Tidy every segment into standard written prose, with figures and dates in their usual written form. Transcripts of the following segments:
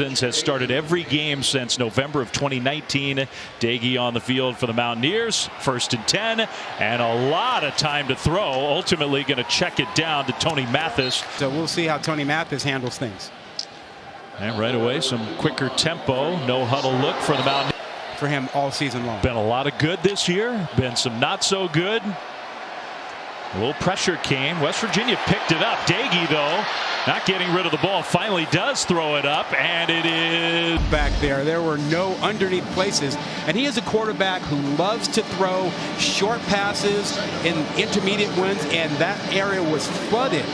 Has started every game since November of 2019. Daigie on the field for the Mountaineers. 1st and 10, and a lot of time to throw. Ultimately going to check it down to Tony Mathis. So we'll see how Tony Mathis handles things. And right away, some quicker tempo, no huddle look for the Mountaineers. For him all season long. Been a lot of good this year. Been some not so good. A little pressure came. West Virginia picked it up. Daigie, though, not getting rid of the ball, finally does throw it up, and it is back there. There were no underneath places, and he is a quarterback who loves to throw short passes in intermediate ones, and that area was flooded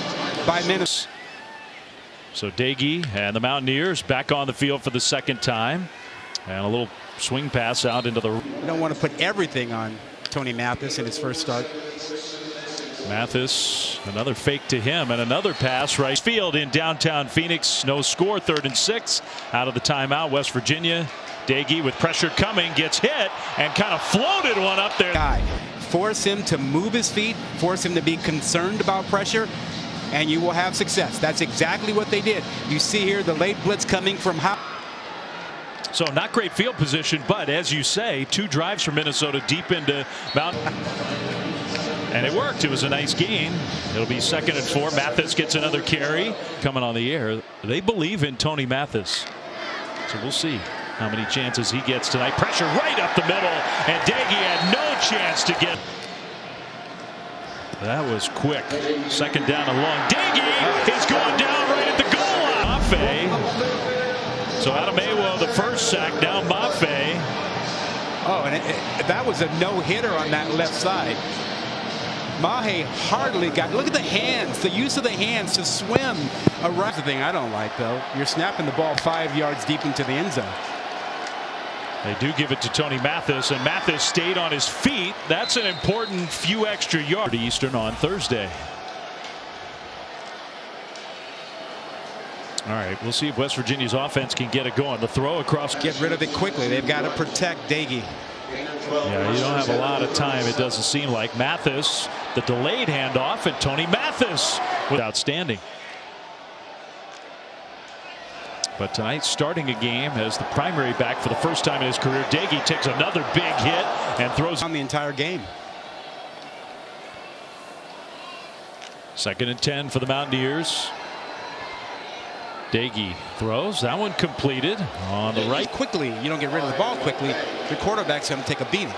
by Minnesota. So Daigie and the Mountaineers back on the field for the second time, and a little swing pass out into the. You don't want to put everything on Tony Mathis in his first start. Mathis, another fake to him, and another pass right field in downtown Phoenix. No score. 3rd and 6 out of the timeout. West Virginia. Daigie with pressure coming, gets hit and kind of floated one up there. Force him to move his feet, force him to be concerned about pressure, and you will have success. That's exactly what they did. You see here the late blitz coming from how. So not great field position, but as you say, 2 drives for Minnesota deep into Mount. And it worked. It was a nice gain. It'll be 2nd and 4. Mathis gets another carry. Coming on the air. They believe in Tony Mathis. So we'll see how many chances he gets tonight. Pressure right up the middle. And Daigie had no chance to get. That was quick. 2nd down and long. Daigie is going down right at the goal line. Mafe. So Adamawa, the first sack. Now Mafe. Oh, and that was a no-hitter on that left side. Mahe hardly got. Look at the hands, the use of the hands to swim around. The thing I don't like, though, you're snapping the ball 5 yards deep into the end zone. They do give it to Tony Mathis, and Mathis stayed on his feet. That's an important few extra yards. Eastern on Thursday. All right, we'll see if West Virginia's offense can get it going. The throw across. Get rid of it quickly. They've got to protect Daigie. Yeah, you don't have a lot of time, it doesn't seem like. Mathis, the delayed handoff, and Tony Mathis was outstanding. But tonight, starting a game as the primary back for the first time in his career, Daigie takes another big hit and throws on the entire game. 2nd and 10 for the Mountaineers. Daigie throws. That one completed on the right. Quickly, you don't get rid of the ball quickly, the quarterback's going to take a beating.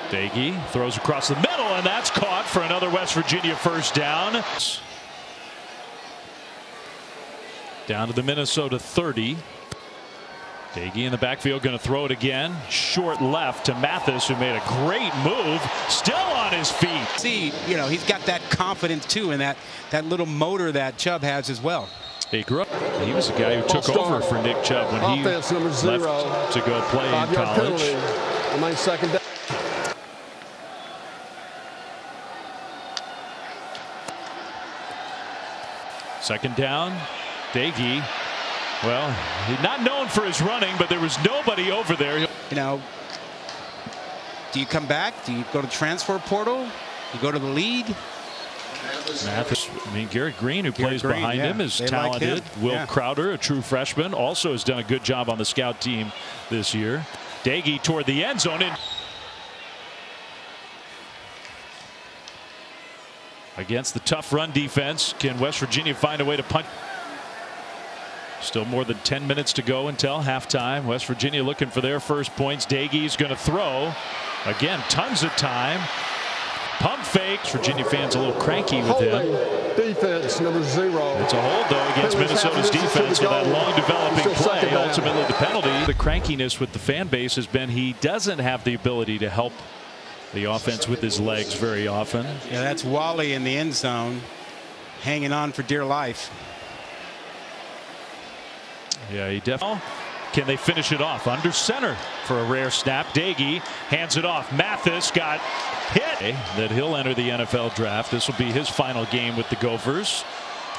Daigie throws across the middle, and that's caught for another West Virginia first down. Down to the Minnesota 30. Daigie in the backfield, going to throw it again. Short left to Mathis, who made a great move. Still on his feet. See, you know, he's got that confidence too, and that little motor that Chubb has as well. He grew up. He was the guy who took over for Nick Chubb when he left to go play in college. Penalty. 2nd down. Second down. Daigie. Well, he's not known for his running, but there was nobody over there. You know, do you come back? Do you go to transfer portal? You go to the league? Mathis, I mean, Garrett Green, who plays behind him, is talented. Like Will Crowder, a true freshman, also has done a good job on the scout team this year. Daigie toward the end zone. Against the tough run defense, can West Virginia find a way to punch? Still more than 10 minutes to go until halftime. West Virginia looking for their first points. Daigie's going to throw. Again, tons of time. Pump fakes. Virginia fans a little cranky with him. Defense number 0. It's a hold, though, against Minnesota's defense with that long developing play. Ultimately, the penalty. The crankiness with the fan base has been he doesn't have the ability to help the offense with his legs very often. Yeah, that's Wally in the end zone, hanging on for dear life. Yeah, he definitely. Can they finish it off under center for a rare snap? Daigie hands it off. Mathis got hit. That he'll enter the NFL draft. This will be his final game with the Gophers.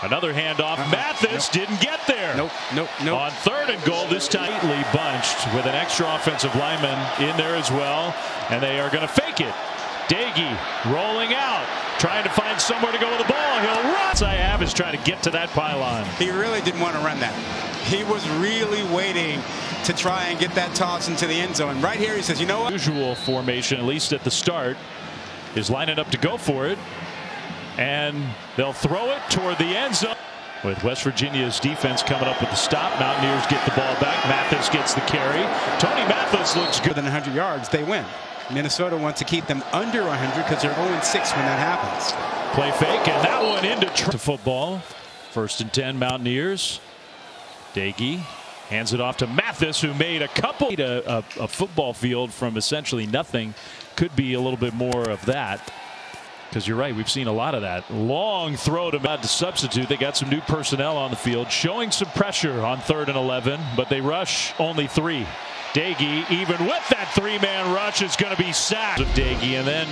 Another handoff. Mathis didn't get there. Nope. On 3rd and goal, this time tightly bunched with an extra offensive lineman in there as well, and they are going to fake it. Daigie rolling out, trying to find somewhere to go with the ball. He'll run. Travis trying to get to that pylon. He really didn't want to run that. He was really waiting to try and get that toss into the end zone. Right here he says, you know what? Usual formation, at least at the start, is lining up to go for it. And they'll throw it toward the end zone. With West Virginia's defense coming up with the stop, Mountaineers get the ball back. Mathis gets the carry. Tony Mathis looks good. Than 100 yards, they win. Minnesota wants to keep them under 100 because they're 0-6 when that happens. Play fake, and that one into football. 1st and 10, Mountaineers. Dagey hands it off to Mathis, who made a couple. A football field from essentially nothing. Could be a little bit more of that. Because you're right, we've seen a lot of that. Long throw to substitute. They got some new personnel on the field, showing some pressure on 3rd and 11, but they rush only 3. Dagey, even with that 3-man rush, is going to be sacked of Dagey, and then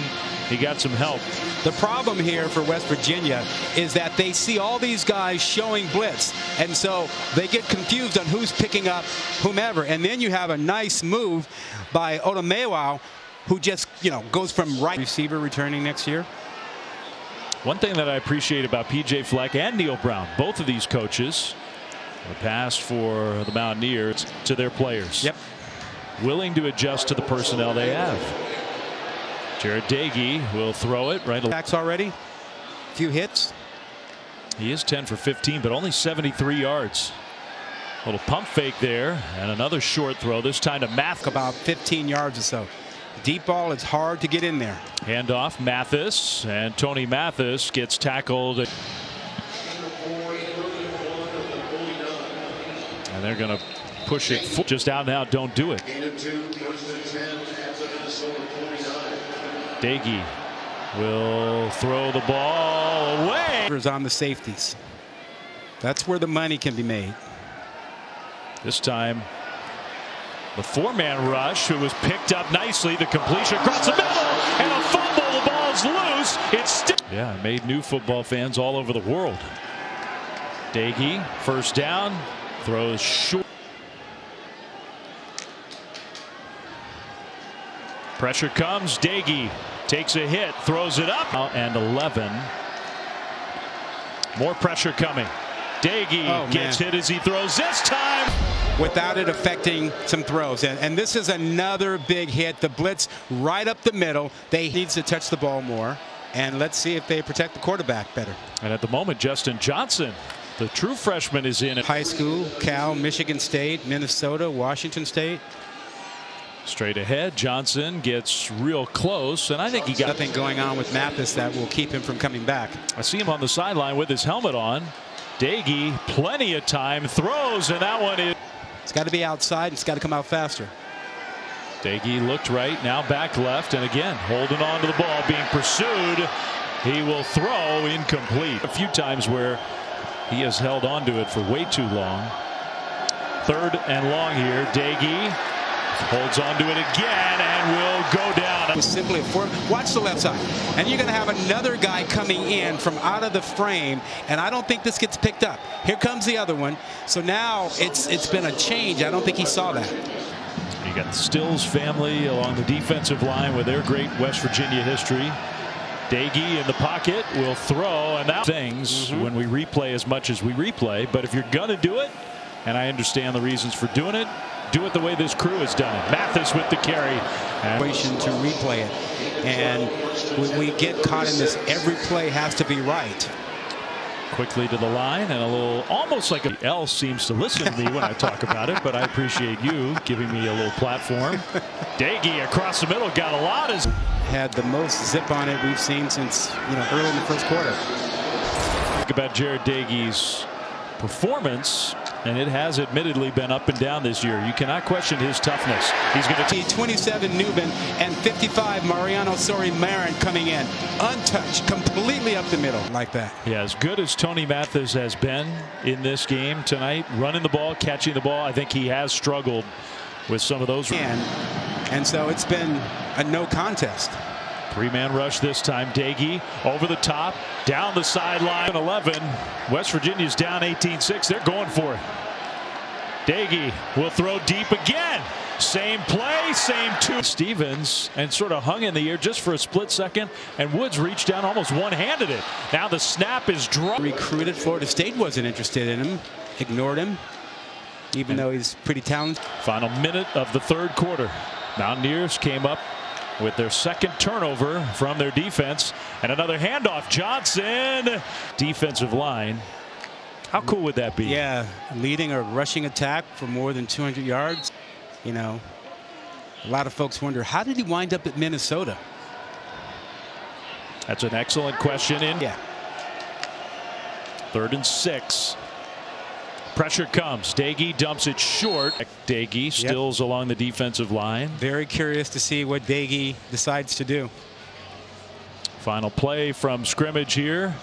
he got some help. The problem here for West Virginia is that they see all these guys showing blitz, and so they get confused on who's picking up whomever. And then you have a nice move by Otomewo, who just, goes from right receiver returning next year. One thing that I appreciate about P.J. Fleck and Neil Brown, both of these coaches, the pass for the Mountaineers to their players. Yep. Willing to adjust to the personnel they have. Jared Dagey will throw it right. Backs already. Few hits. He is 10 for 15, but only 73 yards. Little pump fake there, and another short throw. This time to Mathis. About 15 yards or so. Deep ball, it's hard to get in there. Handoff, Mathis, and Tony Mathis gets tackled. And they're going to push it just out now. Don't do it. Dagey will throw the ball away. On the safeties. That's where the money can be made. This time the 4-man rush, who was picked up nicely. The completion across the middle, and a fumble. The ball's loose. It's still. Yeah, made new football fans all over the world. Dagey, 1st down, throws short. Pressure comes. Dagey takes a hit, throws it up, and 11. More pressure coming. Dagey gets hit as he throws this time, without it affecting some throws. And this is another big hit. The blitz right up the middle. They needs to touch the ball more. And let's see if they protect the quarterback better. And at the moment, Justin Johnson, the true freshman, is in. High school, Cal, Michigan State, Minnesota, Washington State. Straight ahead, Johnson gets real close, and I think he got nothing going on with Mathis that will keep him from coming back. I see him on the sideline with his helmet on. Dagey, plenty of time, throws, and that one is. It's got to be outside. It's got to come out faster. Dagey looked right, now back left, and again holding on to the ball, being pursued. He will throw incomplete. A few times where he has held on to it for way too long. 3rd and long here. Dagey holds on to it again and will go down. It was simply a form. Watch the left side, and you're going to have another guy coming in from out of the frame, and I don't think this gets picked up. Here comes the other one. So now it's been a change. I don't think he saw that. You got the Stills family along the defensive line with their great West Virginia history. Dagey in the pocket will throw, and that things when we replay as much as we replay. But if you're going to do it, and I understand the reasons for doing it, do it the way this crew has done it. Mathis with the carry. To replay it. And when we get caught in this, every play has to be right. Quickly to the line, and a little, almost like a L seems to listen to me when I talk about it, but I appreciate you giving me a little platform. Dagey across the middle, got a lot of. Had the most zip on it we've seen since early in the 1st quarter. Think about Jared Dagey's performance, and it has admittedly been up and down this year. You cannot question his toughness. He's going to see 27 Newman and 55 Mariano Sori-Marin coming in untouched, completely up the middle like that. Yeah, as good as Tony Mathis has been in this game tonight, running the ball, catching the ball, I think he has struggled with some of those. And so it's been a no contest. 3-man rush this time. Dagey over the top, down the sideline. 11. West Virginia's down 18-6. They're going for it. Dagey will throw deep again. Same play, same two. Stevens and sort of hung in the air just for a split second, and Woods reached down, almost one-handed it. Now the snap is dropped. Recruited. Florida State wasn't interested in him, ignored him, even though he's pretty talented. Final minute of the third quarter. Mountaineers came up with their second turnover from their defense, and another handoff. Johnson, defensive line. How cool would that be? Yeah, leading a rushing attack for more than 200 yards. You know, a lot of folks wonder, how did he wind up at Minnesota? That's an excellent question. Yeah. 3rd and 6. Pressure comes. Dagey dumps it short. Dagey stills along the defensive line. Very curious to see what Dagey decides to do. Final play from scrimmage here.